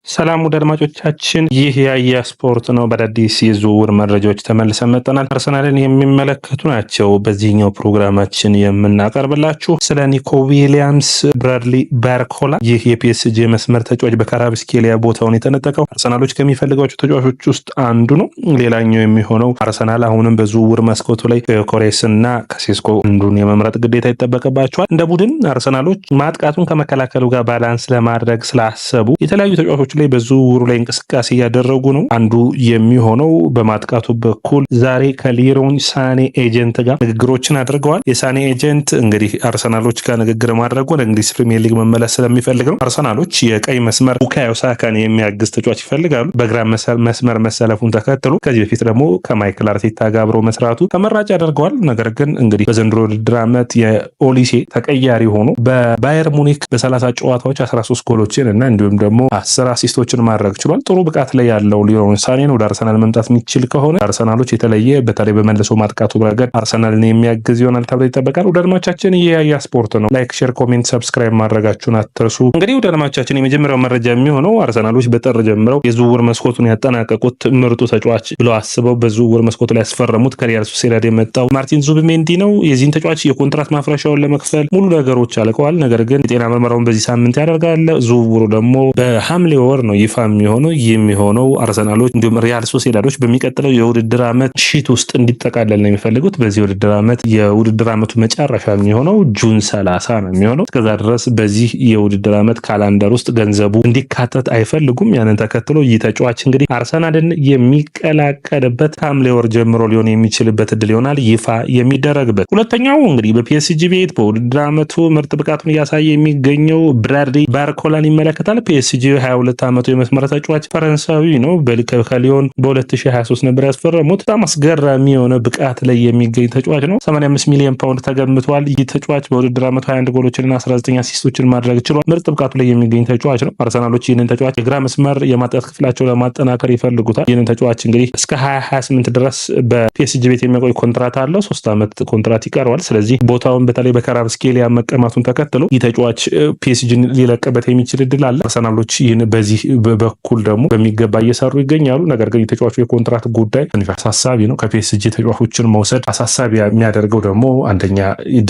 ሰላም ወደ አድማጮቻችን፣ ይህ ያያ ስፖርት ነው። በአዳዲስ የዝውውር መረጃዎች ተመልሰን መጥተናል። አርሰናልን የሚመለከቱ ናቸው በዚህኛው ፕሮግራማችን የምናቀርብላችሁ። ስለ ኒኮ ዊሊያምስ ብራድሊ ባርኮላ፣ ይህ የፒኤስጂ መስመር ተጫዋች በካራብስኬሊያ ቦታውን የተነጠቀው አርሰናሎች ከሚፈልጓቸው ተጫዋቾች ውስጥ አንዱ ነው። ሌላኛው የሚሆነው አርሰናል አሁንም በዝውውር መስኮቱ ላይ ኮሬስ እና ከሴስኮ አንዱን የመምረጥ ግዴታ ይጠበቅባቸዋል። እንደ ቡድን አርሰናሎች ማጥቃቱን ከመከላከሉ ጋር ባላንስ ለማድረግ ስላሰቡ የተለያዩ ተጫዋቾች ላይ በዝውውሩ ላይ እንቅስቃሴ እያደረጉ ነው። አንዱ የሚሆነው በማጥቃቱ በኩል ዛሬ ከሊሮን ሳኔ ኤጀንት ጋር ንግግሮችን አድርገዋል። የሳኔ ኤጀንት እንግዲህ አርሰናሎች ጋር ንግግር ማድረጉ ለእንግሊዝ ፕሪሚየር ሊግ መመለስ ስለሚፈልግ ነው። አርሰናሎች የቀይ መስመር ቡካዮ ሳካን የሚያግዝ ተጫዋች ይፈልጋሉ። በግራ መስመር መሰለፉን ተከትሎ ከዚህ በፊት ደግሞ ከማይክል አርቴታ ጋር አብሮ መስራቱ ተመራጭ ያደርገዋል። ነገር ግን እንግዲህ በዘንድሮ ውድድር ዓመት የኦሊሴ ተቀያሪ ሆኖ በባየር ሙኒክ በ30 ጨዋታዎች 13 ጎሎችን እና እንዲሁም ደግሞ 10 አሲስቶችን ማድረግ ችሏል። ጥሩ ብቃት ላይ ያለው ሊሮን ሳኔን ወደ አርሰናል መምጣት የሚችል ከሆነ አርሰናሎች የተለየ በተለይ በመልሶ ማጥቃቱ ረገድ አርሰናልን የሚያግዝ ይሆናል ተብሎ ይጠበቃል። ወደ አድማጮቻችን ያያ ስፖርት ነው። ላይክ፣ ሼር፣ ኮሜንት፣ ሰብስክራይብ ማድረጋችሁን አትርሱ። እንግዲህ ወደ አድማጮቻችን የመጀመሪያው መረጃ የሚሆነው አርሰናሎች በጥር ጀምረው የዝውውር መስኮቱን ያጠናቀቁት ምርጡ ተጫዋች ብለው አስበው በዝውውር መስኮቱ ላይ ያስፈረሙት ከሪያል ሶሴዳድ የመጣው ማርቲን ዙቢሜንዲ ነው። የዚህን ተጫዋች የኮንትራት ማፍረሻውን ለመክፈል ሙሉ ነገሮች አልቀዋል። ነገር ግን የጤና ምርመራውን በዚህ ሳምንት ያደርጋል። ዝውውሩ ደግሞ በሐምሌ ወር ነው ይፋ የሚሆነው አርሰናሎች እንዲሁም ሪያል ሶሴዳዶች በሚቀጥለው የውድድር ዓመት ሺት ውስጥ እንዲጠቃለል ነው የሚፈልጉት። በዚህ የውድድር ዓመት የውድድር ዓመቱ መጨረሻ የሚሆነው ጁን 30 ነው የሚሆነው። እስከዛ ድረስ በዚህ የውድድር ዓመት ካላንደር ውስጥ ገንዘቡ እንዲካተት አይፈልጉም። ያንን ተከትሎ ይህ ተጫዋች እንግዲህ አርሰናልን የሚቀላቀልበት ሐምሌ ወር ጀምሮ ሊሆን የሚችልበት እድል ይሆናል ይፋ የሚደረግበት። ሁለተኛው እንግዲህ በፒኤስጂ ቤት በውድድር ዓመቱ ምርጥ ብቃቱን እያሳየ የሚገኘው ብራድሊ ባርኮላን ይመለከታል። ፒኤስጂ 22 ዓመቱ የመስመር ተጫዋች ፈረንሳዊ ነው። ከሊዮን በ2023 ነበር ያስፈረሙት። በጣም አስገራሚ የሆነ ብቃት ላይ የሚገኝ ተጫዋች ነው። 85 ሚሊዮን ፓውንድ ተገምቷል። ይህ ተጫዋች በውድድር ዓመቱ 21 ጎሎችንና 19 አሲስቶችን ማድረግ ችሏል። ምርጥ ብቃቱ ላይ የሚገኝ ተጫዋች ነው። አርሰናሎች ይህንን ተጫዋች የግራ መስመር የማጥቃት ክፍላቸው ለማጠናከር ይፈልጉታል። ይህንን ተጫዋች እንግዲህ እስከ 2028 ድረስ በፒኤስጂ ቤት የሚያቆይ ኮንትራት አለው። 3 ዓመት ኮንትራት ይቀረዋል። ስለዚህ ቦታውን በተለይ በካራብስኬሊያ መቀማቱን ተከትሎ ይህ ተጫዋች ፒኤስጂን ሊለቅበት የሚችል እድል አለ። አርሰናሎች ይህን በዚህ በኩል ደግሞ በሚገባ እየሰሩ ይገኛሉ። ነገር ግን የተጫዋቹ የኮንትራት ጉዳይ አሳሳቢ ነው። ከፒኤስጂ ተጫዋቾችን መውሰድ አሳሳቢ የሚያደርገው ደግሞ አንደኛ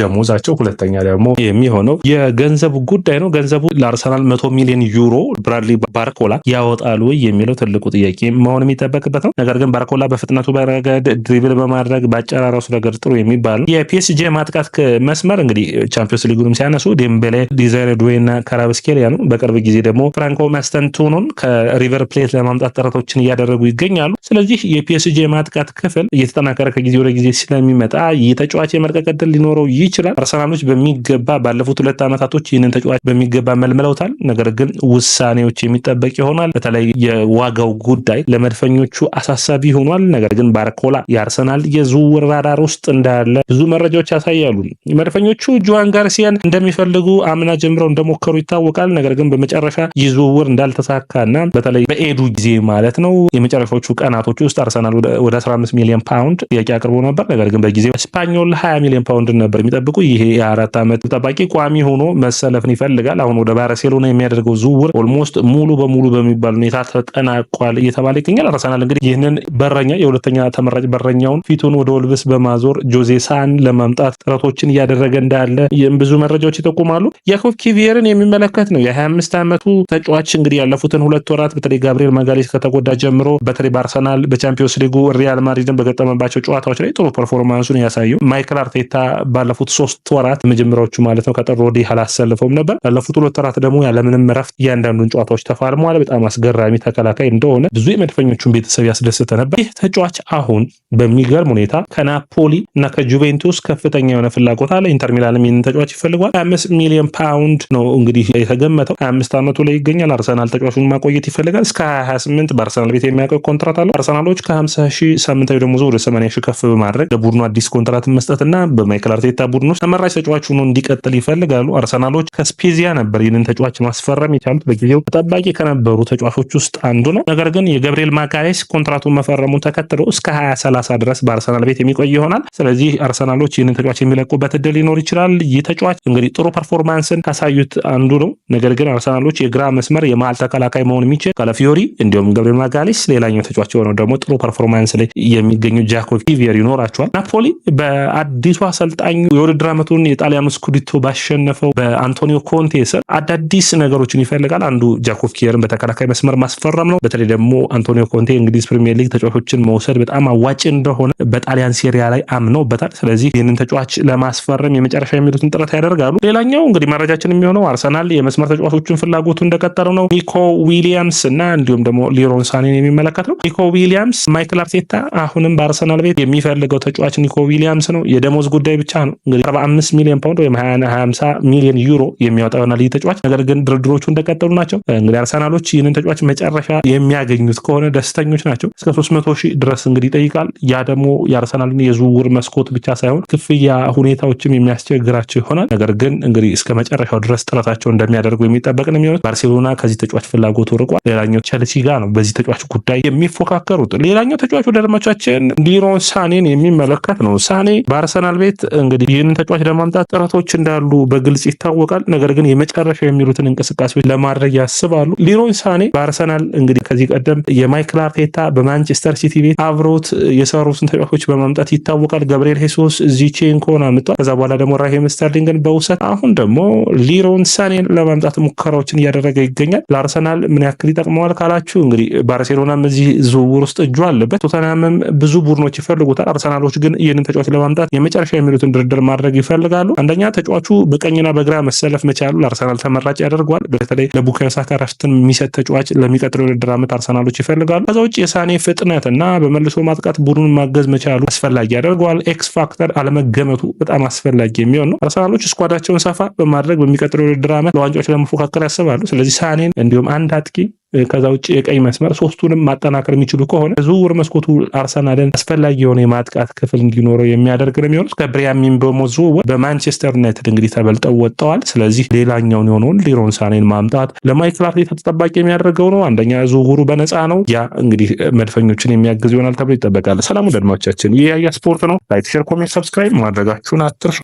ደሞዛቸው፣ ሁለተኛ ደግሞ የሚሆነው የገንዘብ ጉዳይ ነው። ገንዘቡ ለአርሰናል 100 ሚሊዮን ዩሮ ብራድሊ ባርኮላ ያወጣሉ የሚለው ትልቁ ጥያቄ መሆን የሚጠበቅበት ነው። ነገር ግን ባርኮላ በፍጥነቱ በረገድ ድሪብል በማድረግ በአጨራረሱ ረገድ ጥሩ የሚባል ነው። የፒኤስጂ ማጥቃት መስመር እንግዲህ ቻምፒዮንስ ሊጉንም ሲያነሱ ዴምቤሌ፣ ዲዛይሬ ዱዌ እና ካራብስኬሊያ ነው። በቅርብ ጊዜ ደግሞ ፍራንኮ ማስተንቱኖን ከሪቨር ፕሌት ለማምጣት ጥረቶችን እያደረጉ ይገኛሉ። ስለዚህ የፒኤስጂ ማጥቃት ክፍል እየተጠናከረ ከጊዜ ወደ ጊዜ ስለሚመጣ ይህ ተጫዋች የመልቀቅ ዕድል ሊኖረው ይችላል። አርሰናሎች በሚገባ ባለፉት 2 ዓመታቶች ይህንን ተጫዋች በሚገባ መልምለውታል። ነገር ግን ውሳኔዎች የሚጠበቅ ይሆናል። በተለይ የዋጋው ጉዳይ ለመድፈኞቹ አሳሳቢ ሆኗል። ነገር ግን ባርኮላ የአርሰናል የዝውውር ራዳር ውስጥ እንዳለ ብዙ መረጃዎች ያሳያሉ። መድፈኞቹ ጆዋን ጋርሲያን እንደሚፈልጉ አምና ጀምረው እንደሞከሩ ይታወቃል። ነገር ግን በመጨረሻ ይህ ዝውውር እንዳልተሳካና በተለይ በኤዱ ጊዜ ማለት ነው የመጨረሻዎቹ ቀናቶች ውስጥ አርሰናል ወደ 15 ሚሊዮን ፓውንድ ጥያቄ አቅርቦ ነበር። ነገር ግን በጊዜው ስፓኞል 20 ሚሊዮን ፓውንድ ነበር የሚጠብቁ። ይሄ የ4 ዓመት ጠባቂ ቋሚ ሆኖ መሰለፍን ይፈልጋል። አሁን ወደ ባርሴሎና የሚያደርገው ዝውውር ኦልሞስት ሙሉ በሙሉ በሚባል ሁኔታ ተጠናቋል እየተባለ ይገኛል። አርሰናል እንግዲህ ይህንን በረኛ የሁለተኛ ተመራጭ በረኛውን ፊቱን ወደ ወልቭስ በማዞር ጆዜ ሳን ለማምጣት ጥረቶችን እያደረገ እንዳለ ብዙ መረጃዎች ይጠቁማሉ። ያኮብ ኪቪየርን የሚመለከት ነው። የ25 ዓመቱ ተጫዋች እንግዲህ ያለፉትን 2 ወራት በተለይ ጋብሪኤል ማጋሌስ ከተጎዳ ጀምሮ በተለይ በአርሰናል በቻምፒዮንስ ሊጉ ሪያል ማድሪድን በገጠመባቸው ጨዋታዎች ላይ ጥሩ ፐርፎርማንሱን ያሳየው ማይክል አርቴታ ባለፉት 3 ወራት መጀመሪያዎቹ ማለት ነው ከጥር ወዲህ አላሰልፈውም ነበር። ያለፉት 2 ወራት ደግሞ ያለምንም እረፍት እያንዳንዱን ጨዋታዎች ተፋልመዋል። በጣም አስገራሚ ተከላካይ እንደሆነ ብዙ የመድፈኞቹን ቤተሰብ ያስደስተ ነበር። ይህ ተጫዋች አሁን በሚገርም ሁኔታ ከናፖሊ እና ከጁቬንቱስ ከፍተኛ የሆነ ፍላጎት አለ። ኢንተር ሚላንም ይህንን ተጫዋች ይፈልጓል። 25 ሚሊዮን ፓውንድ ነው እንግዲህ የተገመተው። 25 ዓመቱ ላይ ይገኛል። አርሰናል ተጫዋቹን ማቆየት ይፈልጋል። እስከ 2028 በአርሰናል ቤት የሚያቆይ ኮንትራት አለው። አርሰናሎች ከ50 ሺህ ሳምንታዊ ደሞዙ ወደ 80 ሺህ ከፍ በማድረግ ለቡድኑ አዲስ ኮንትራት መስጠትና በማይክል አርቴታ ቡድኑ ውስጥ ተመራጭ ተጫዋች ሆኖ እንዲቀጥል ይፈልጋሉ። አርሰናሎች ከስፔዚያ ነበር ይህንን ተጫዋች ማስፈረም የቻሉት። በጊዜው ተጠባቂ ከነበሩ ተጫዋቾች ውስጥ አንዱ ነው። ነገር ግን የጋብሪኤል ማጋሌስ ኮንትራቱን መፈረሙን ተከትሎ እስከ 2030 ድረስ በአርሰናል ቤት የሚቆይ ይሆናል። ስለዚህ አርሰናሎች ይህንን ተጫዋች የሚለቁበት እድል ሊኖር ይችላል። ይህ ተጫዋች እንግዲህ ጥሩ ፐርፎርማንስን ካሳዩት አንዱ ነው። ነገር ግን አርሰናሎች የግራ መስመር የመሃል ተከላካይ መሆን የሚችል ካላፊዮሪ እንዲሁም ገብርኤል ማጋሌስ ሌላኛው ተጫዋች ሆነው ደግሞ ጥሩ ፐርፎርማንስ ላይ የሚገኙ ጃኮብ ኪቪየር ይኖራቸዋል። ናፖሊ በአዲሱ አሰልጣኙ የውድድር ዓመቱን የጣሊያኑ ስኩዲቶ ባሸነፈው በአንቶኒዮ ኮንቴ ስር አዳዲስ ነገሮችን ይፈልጋል። አንዱ ጃኮብ ኪቪየርን በተከላካይ መስመር ማስፈረም ነው። በተለይ ደግሞ አንቶኒዮ ኮንቴ እንግሊዝ ፕሪሚየር ሊግ ተጫዋቾችን መውሰድ በጣም አዋጭ እንደሆነ በጣሊያን ሴሪያ ላይ አምነውበታል። ስለዚህ ይህንን ተጫዋች ለማስፈረም የመጨረሻ የሚሉትን ጥረት ያደርጋሉ። ሌላኛው እንግዲህ መረጃችን የሚሆነው አርሰናል የመስመር ተጫዋቾችን ፍላጎቱ እንደቀጠለ ነው። ኒኮ ዊሊያምስ እና እንዲሁም ደግሞ ሊሮን ሳኔን የሚመለከት ነው። ኒኮ ዊሊያምስ ማይክል አርቴታ አሁንም በአርሰናል ቤት የሚፈልገው ተጫዋች ኒኮ ዊሊያምስ ነው። የደሞዝ ጉዳይ ብቻ ነው። እንግዲህ 45 ሚሊዮን ፓውንድ ወይም 50 ሚሊዮን ዩሮ የሚያወጣውና ልዩ ተጫዋች፣ ነገር ግን ድርድሮቹ እንደቀጠሉ ናቸው። እንግዲህ አርሰናሎች ይህንን ተጫዋች መጨረሻ የሚያገኙት ከሆነ ደስተኞች ናቸው። እስከ 300,000 ድረስ እንግዲህ ይጠይቃል። ያ ደግሞ የአርሰናልን የዝውውር መስኮት ብቻ ሳይሆን ክፍያ ሁኔታዎችም የሚያስቸግራቸው ይሆናል። ነገር ግን እንግዲህ እስከ መጨረሻው ድረስ ጥረታቸው እንደሚያደርጉ የሚጠበቅ ነው የሚሆኑት። ባርሴሎና ከዚህ ተጫዋች ፍላጎቱ ርቋል። ሌላኛው ቸልሲ ጋር ነው በዚህ ተጫዋች ጉዳይ የሚፎካከሩት። ሌላኛው ተጫዋች ወደ አድማጮቻችን ሊሮን ሳኔን የሚመለከት ነው። ሳኔ በአርሰናል ቤት እንግዲህ ይህንን ተጫዋች ለማምጣት ጥረቶች እንዳሉ በግልጽ ይታወቃል። ነገር ግን የመጨረሻ የሚሉትን እንቅስቃሴዎች ለማድረግ ያስባሉ። ሊሮን ሳኔ በአርሰናል እንግዲህ ከዚህ ቀደም የማይክል አርቴታ በማንቸስተር ሲቲ ቤት አብሮት የሰሩትን ተጫዋቾች በማምጣት ይታወቃል። ገብርኤል ሄሱስ፣ ዚቼንኮን አምጧል። ከዛ በኋላ ደግሞ ራሂም ስተርሊንግን በውሰት አሁን ደግሞ ሊሮን ሳኔን ለማምጣት ሙከራዎችን እያደረገ ይገኛል። ለአርሰናል ምን ያክል ይጠቅመዋል ካላችሁ እንግዲህ ባርሴሎናም እዚህ ዝውውር ውስጥ እጁ አለበት። ቶተንሃምም ብዙ ቡድኖች ይፈልጉታል። አርሰናሎች ግን ይህንን ተጫዋች ለማምጣት የመጨረሻ የሚሉትን ድርድር ማድረግ ይፈልጋሉ። አንደኛ ተጫዋቹ በቀኝና በግራ መሰለፍ መቻሉ ለአርሰናል ተመራጭ ያደርገዋል። በተለይ ለቡካዮ ሳካ ረፍትን የሚሰጥ ተጫዋች ለሚቀጥለው የውድድር ዓመት አርሰናሎች ይፈልጋሉ። ከዛ ውጭ የሳኔ ፍጥነትና በመልሶ ማጥቃት ቡድኑን ማገዝ መቻሉ አስፈላጊ ያደርገዋል። ኤክስ ፋክተር አለመገመቱ በጣም አስፈላጊ የሚሆን ነው። አርሰናሎች ስኳዳቸውን ሰፋ በማድረግ በሚቀጥለው የውድድር ዓመት ለዋንጫዎች ለመፎካከር ያስባሉ። ስለዚህ ሳኔን እንዲሁም አንድ አጥቂ ከዛ ውጭ የቀኝ መስመር ሶስቱንም ማጠናከር የሚችሉ ከሆነ ዝውውር መስኮቱ አርሰናልን አስፈላጊ የሆነ የማጥቃት ክፍል እንዲኖረው የሚያደርግ ነው የሚሆኑት። ከብሪያን ምቤሞ ዝውውር በማንቸስተር ዩናይትድ እንግዲህ ተበልጠው ወጥተዋል። ስለዚህ ሌላኛውን የሆነውን ሊሮን ሳኔን ማምጣት ለማይክል አርቴታ ተጠባቂ የሚያደርገው ነው። አንደኛ ዝውውሩ በነፃ ነው። ያ እንግዲህ መድፈኞችን የሚያግዝ ይሆናል ተብሎ ይጠበቃል። ሰላም ወዳጆቻችን፣ ይህ ያያ ስፖርት ነው። ላይክ፣ ሼር፣ ኮሜንት፣ ሰብስክራይብ ማድረጋችሁን አትርሱ።